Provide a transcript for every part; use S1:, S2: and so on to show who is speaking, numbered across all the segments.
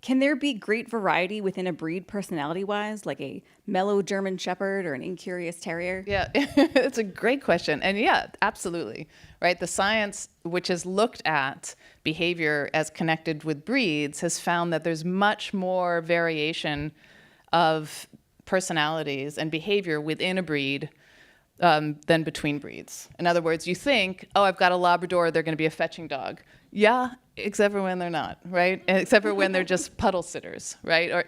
S1: Can there be great variety within a breed personality-wise, like a mellow German Shepherd or an incurious Terrier?
S2: Yeah, it's a great question. And yeah, absolutely. Right? The science, which has looked at behavior as connected with breeds, has found that there's much more variation of personalities and behavior within a breed than between breeds. In other words, you think, oh, I've got a Labrador, they're going to be a fetching dog. Yeah, except for when they're not, right? Except for when they're just puddle sitters, right?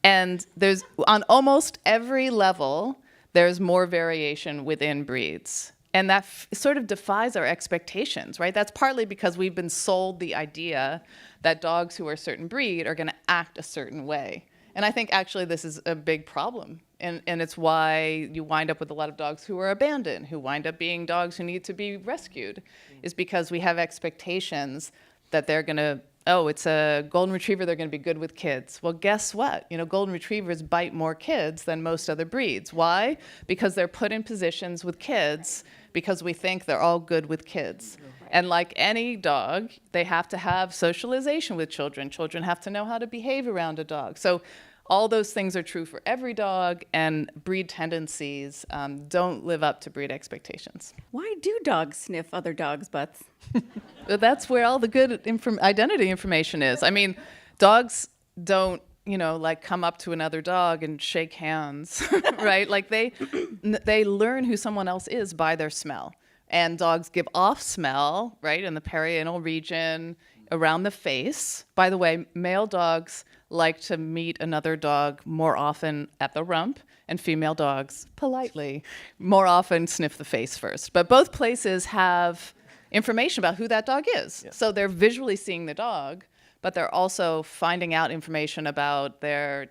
S2: And there's, on almost every level, there's more variation within breeds. And that sort of defies our expectations, right? That's partly because we've been sold the idea that dogs who are a certain breed are going to act a certain way. And I think actually this is a big problem. And it's why you wind up with a lot of dogs who are abandoned, who wind up being dogs who need to be rescued, is because we have expectations that they're going to, oh, it's a golden retriever, they're going to be good with kids. Well, guess what? You know, golden retrievers bite more kids than most other breeds. Why? Because they're put in positions with kids because we think they're all good with kids. And like any dog, they have to have socialization with children. Children have to know how to behave around a dog. So all those things are true for every dog, and breed tendencies don't live up to breed expectations.
S1: Why do dogs sniff other dogs' butts?
S2: That's where all the good identity information is. I mean, dogs don't, you know, like come up to another dog and shake hands, right? Like they learn who someone else is by their smell. And dogs give off smell, right, in the perianal region, around the face. By the way, male dogs like to meet another dog more often at the rump, and female dogs, politely, more often sniff the face first. But both places have information about who that dog is. Yeah. So they're visually seeing the dog, but they're also finding out information about their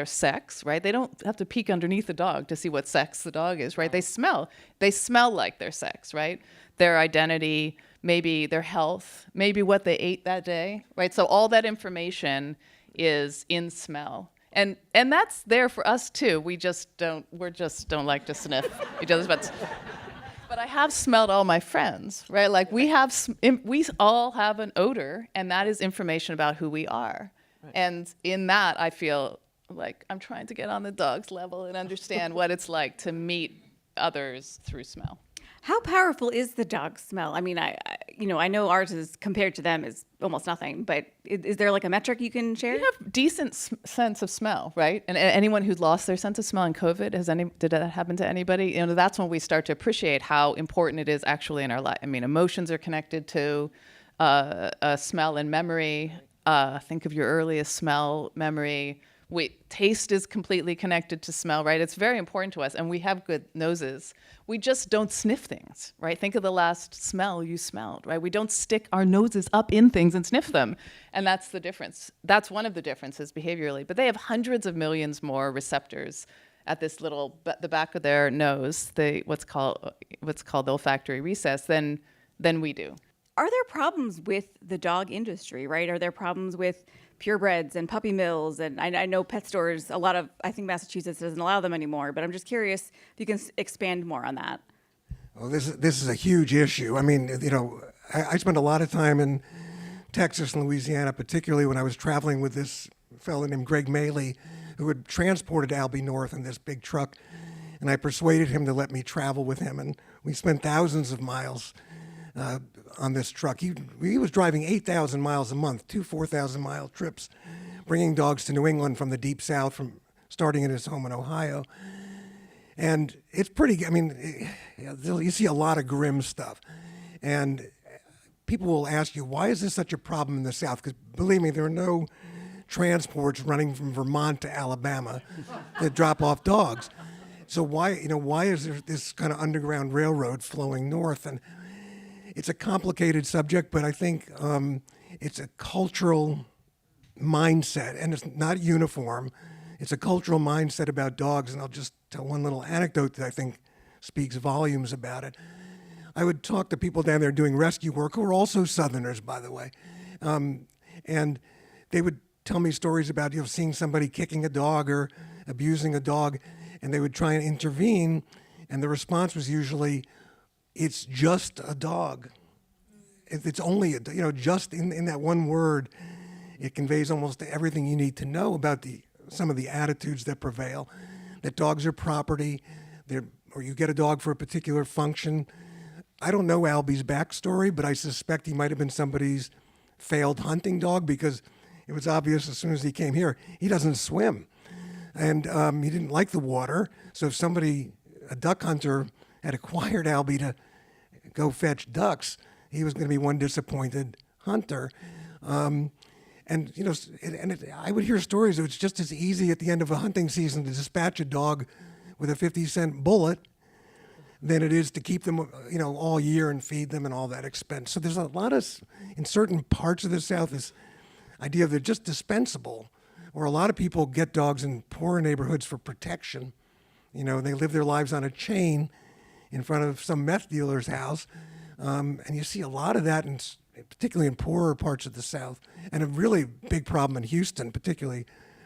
S2: sex, right? They don't have to peek underneath the dog to see what sex the dog is, right? They smell like their sex, right? Their identity, maybe their health, maybe what they ate that day, right? So all that information is in smell. And that's there for us too. We just don't like to sniff each other's butts. But I have smelled all my friends, right? Like we all have an odor, and that is information about who we are. Right. And in that, I feel like I'm trying to get on the dog's level and understand what it's like to meet others through smell.
S1: How powerful is the dog's smell? I mean, I know ours is compared to them is almost nothing, but is there like a metric you can share?
S2: We have decent sense of smell, right? And anyone who's lost their sense of smell in COVID, did that happen to anybody? You know, that's when we start to appreciate how important it is actually in our life. I mean, emotions are connected to smell and memory. Think of your earliest smell memory. Taste is completely connected to smell, right? It's very important to us, and we have good noses. We just don't sniff things, right? Think of the last smell you smelled, right? We don't stick our noses up in things and sniff them, and that's the difference. That's one of the differences behaviorally, but they have hundreds of millions more receptors at this the back of their nose, what's called the olfactory recess, than we do.
S1: Are there problems with the dog industry, right? Are there problems with purebreds and puppy mills? And I know pet stores, I think Massachusetts doesn't allow them anymore, but I'm just curious if you can expand more on that.
S3: Well, this is a huge issue. I mean, you know, I spent a lot of time in Texas and Louisiana, particularly when I was traveling with this fellow named Greg Maley, who had transported Albie north in this big truck. And I persuaded him to let me travel with him. And we spent thousands of miles on this truck. He was driving 8,000 miles a month, 2 4,000-mile trips, bringing dogs to New England from the deep south, from starting at his home in Ohio. And it's pretty, I mean, you see a lot of grim stuff. And people will ask you, why is this such a problem in the South? Because believe me, there are no transports running from Vermont to Alabama that drop off dogs. So why is there this kind of underground railroad flowing north? And it's a complicated subject, but I think it's a cultural mindset, and it's not uniform. It's a cultural mindset about dogs, and I'll just tell one little anecdote that I think speaks volumes about it. I would talk to people down there doing rescue work who are also Southerners, by the way, and they would tell me stories about seeing somebody kicking a dog or abusing a dog, and they would try and intervene, and the response was usually, "It's just a dog." It's only just in that one word, It conveys almost everything you need to know about some of the attitudes that prevail, that dogs are property, or you get a dog for a particular function. I don't know Albie's backstory, but I suspect he might have been somebody's failed hunting dog, because it was obvious as soon as he came here, he doesn't swim. And he didn't like the water. So if a duck hunter, had acquired Albie to go fetch ducks, he was going to be one disappointed hunter. I would hear stories of it's just as easy at the end of a hunting season to dispatch a dog with a 50-cent bullet than it is to keep them, all year and feed them and all that expense. So there's a lot in certain parts of the South, this idea of they're just dispensable, or a lot of people get dogs in poor neighborhoods for protection. They live their lives on a chain in front of some meth dealer's house. And you see a lot of that, particularly in poorer parts of the South, and a really big problem in Houston, particularly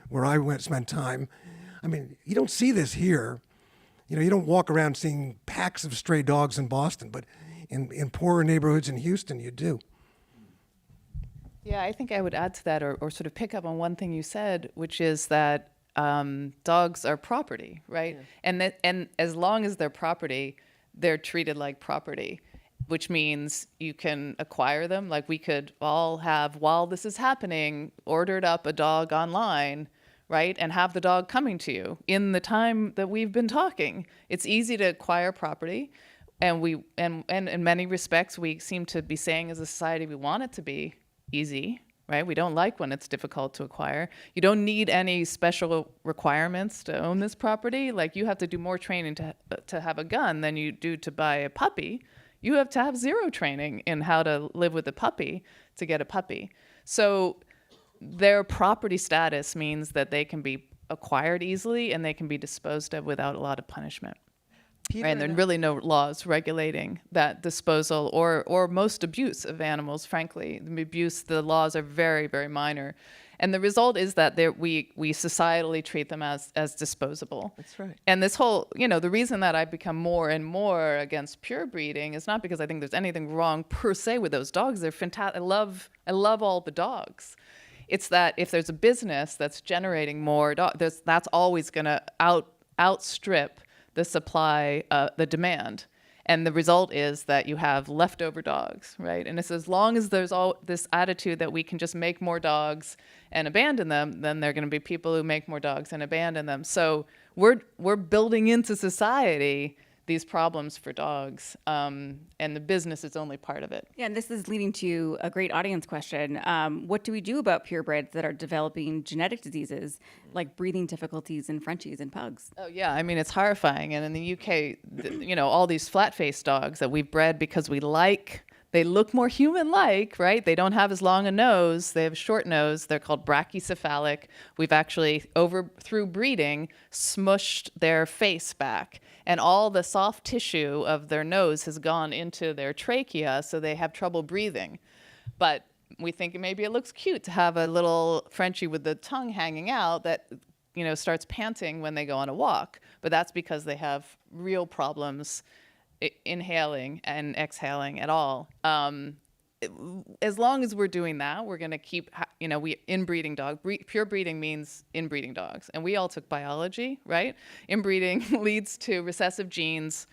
S3: where I spent time. I mean, you don't see this here. You don't walk around seeing packs of stray dogs in Boston, but in poorer neighborhoods in Houston, you do.
S2: Yeah, I think I would add to that, or sort of pick up on one thing you said, which is that dogs are property, right? Yeah. And as long as they're property, they're treated like property, which means you can acquire them. Like we could all have, while this is happening, ordered up a dog online, right? And have the dog coming to you in the time that we've been talking. It's easy to acquire property. And and in many respects, we seem to be saying as a society, we want it to be easy, right? We don't like when it's difficult to acquire. You don't need any special requirements to own this property. Like you have to do more training to have a gun than you do to buy a puppy. You have to have zero training in how to live with a puppy to get a puppy. So their property status means that they can be acquired easily and they can be disposed of without a lot of punishment. Right? And there are really no laws regulating that disposal or most abuse of animals, frankly. The laws are very, very minor. And the result is that we societally treat them as disposable.
S4: That's right.
S2: And this whole, the reason that I've become more and more against pure breeding is not because I think there's anything wrong per se with those dogs. They're fantastic. I love all the dogs. It's that if there's a business that's generating more dogs, that's always going to outstrip the supply, the demand. And the result is that you have leftover dogs, right? And it's as long as there's all this attitude that we can just make more dogs and abandon them, then there are going to be people who make more dogs and abandon them. So we're building into society these problems for dogs, and the business is only part of it.
S1: Yeah, and this is leading to a great audience question. What do we do about purebreds that are developing genetic diseases like breathing difficulties in Frenchies and pugs?
S2: Oh yeah, I mean, it's horrifying. And in the UK, all these flat-faced dogs that we've bred because they look more human-like, right? They don't have as long a nose. They have a short nose. They're called brachycephalic. We've actually, through breeding, smushed their face back. And all the soft tissue of their nose has gone into their trachea, so they have trouble breathing. But we think maybe it looks cute to have a little Frenchie with the tongue hanging out that starts panting when they go on a walk. But that's because they have real problems inhaling and exhaling at all. As long as we're doing that, we're going to keep, inbreeding dog. Pure breeding means inbreeding dogs. And we all took biology, right? Inbreeding leads to recessive genes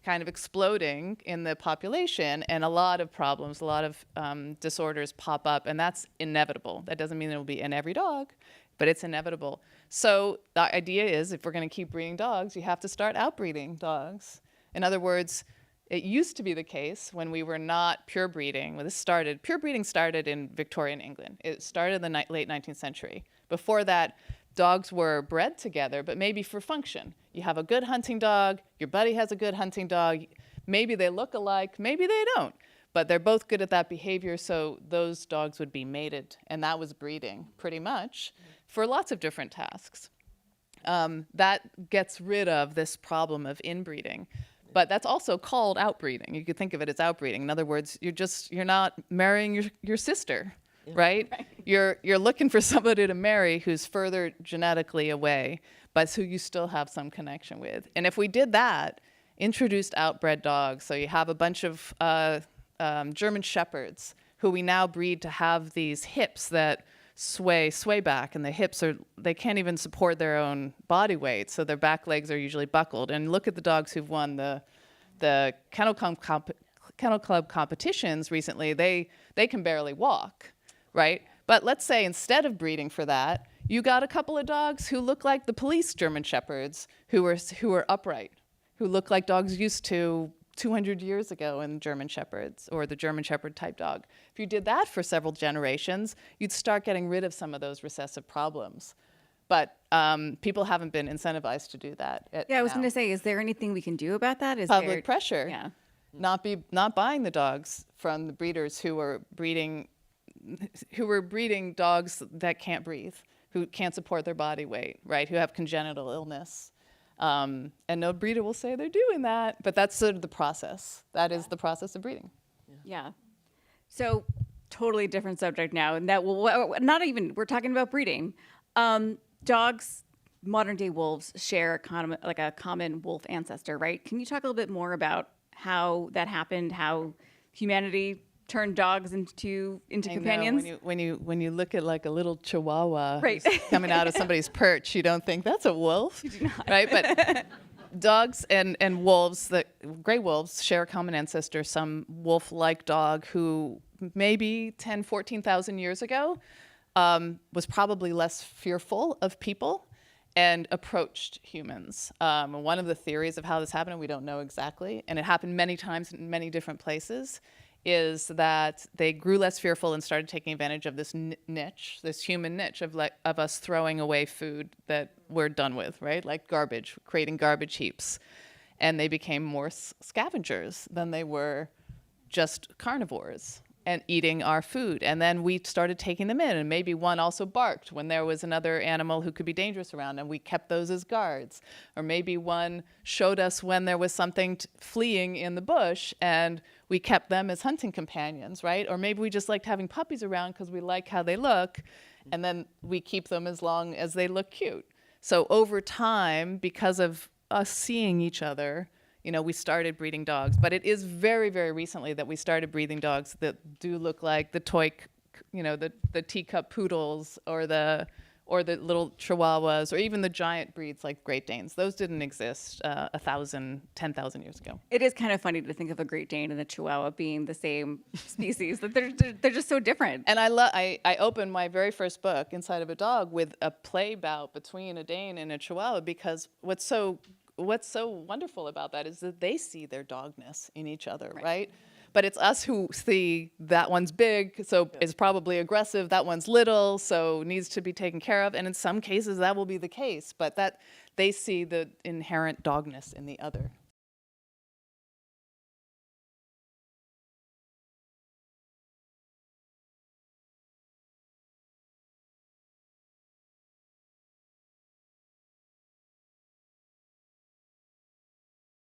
S2: kind of exploding in the population, and a lot of problems, a lot of disorders pop up, and that's inevitable. That doesn't mean it will be in every dog, but it's inevitable. So the idea is if we're going to keep breeding dogs, you have to start outbreeding dogs. In other words, it used to be the case when we were not pure breeding. When pure breeding started in Victorian England. It started in the late 19th century. Before that, dogs were bred together, but maybe for function. You have a good hunting dog, your buddy has a good hunting dog. Maybe they look alike, maybe they don't. But they're both good at that behavior, so those dogs would be mated. And that was breeding, pretty much, for lots of different tasks. That gets rid of this problem of inbreeding. But that's also called outbreeding. You could think of it as outbreeding. In other words, you're not marrying your sister, right? You're looking for somebody to marry who's further genetically away, but who you still have some connection with. And if we did that, introduced outbred dogs, so you have a bunch of German shepherds who we now breed to have these hips that sway back, and the hips they can't even support their own body weight, so their back legs are usually buckled. And look at the dogs who've won the Kennel Club competitions recently. They can barely walk, right? But let's say instead of breeding for that, you got a couple of dogs who look like the police German Shepherds, who are upright, who look like dogs used to 200 years ago in German Shepherds or the German Shepherd type dog. If you did that for several generations, you'd start getting rid of some of those recessive problems. But people haven't been incentivized to do that.
S1: Yeah, I was going to say, is there anything we can do about that? Is
S2: public
S1: there
S2: pressure?
S1: Yeah.
S2: Not buying the dogs from the breeders who were breeding dogs that can't breathe, who can't support their body weight, right? Who have congenital illness. And no breeder will say they're doing that, but that's sort of the process. That is the process of breeding.
S1: Yeah. So totally different subject now, and that we're talking about breeding. Dogs, modern day wolves share a common wolf ancestor, right? Can you talk a little bit more about how that happened, how humanity turned dogs into companions?
S2: When you look at like a little chihuahua
S1: Right.
S2: coming out of somebody's perch, you don't think that's a wolf,
S1: You do not.
S2: right? But dogs and wolves, the gray wolves, share a common ancestor. Some wolf-like dog who maybe 10, 14,000 years ago was probably less fearful of people and approached humans. One of the theories of how this happened, and we don't know exactly, and it happened many times in many different places, is that they grew less fearful and started taking advantage of this niche, this human niche of us throwing away food that we're done with, right? Like garbage, creating garbage heaps. And they became more scavengers than they were just carnivores and eating our food. And then we started taking them in, and maybe one also barked when there was another animal who could be dangerous around, and we kept those as guards. Or maybe one showed us when there was something fleeing in the bush, and we kept them as hunting companions, right? Or maybe we just liked having puppies around because we like how they look, and then we keep them as long as they look cute. So over time, because of us seeing each other, we started breeding dogs. But it is very, very recently that we started breeding dogs that do look like the toy, the teacup poodles or the little chihuahuas, or even the giant breeds like Great Danes. Those didn't exist 10,000 years ago.
S1: It is kind of funny to think of a Great Dane and a Chihuahua being the same species. That they're just so different.
S2: And I opened my very first book, Inside of a Dog, with a play bout between a Dane and a Chihuahua, because what's so wonderful about that is that they see their dogness in each other, right? But it's us who see that one's big, so is probably aggressive, that one's little, so needs to be taken care of. And in some cases, that will be the case, but that they see the inherent dogness in the other.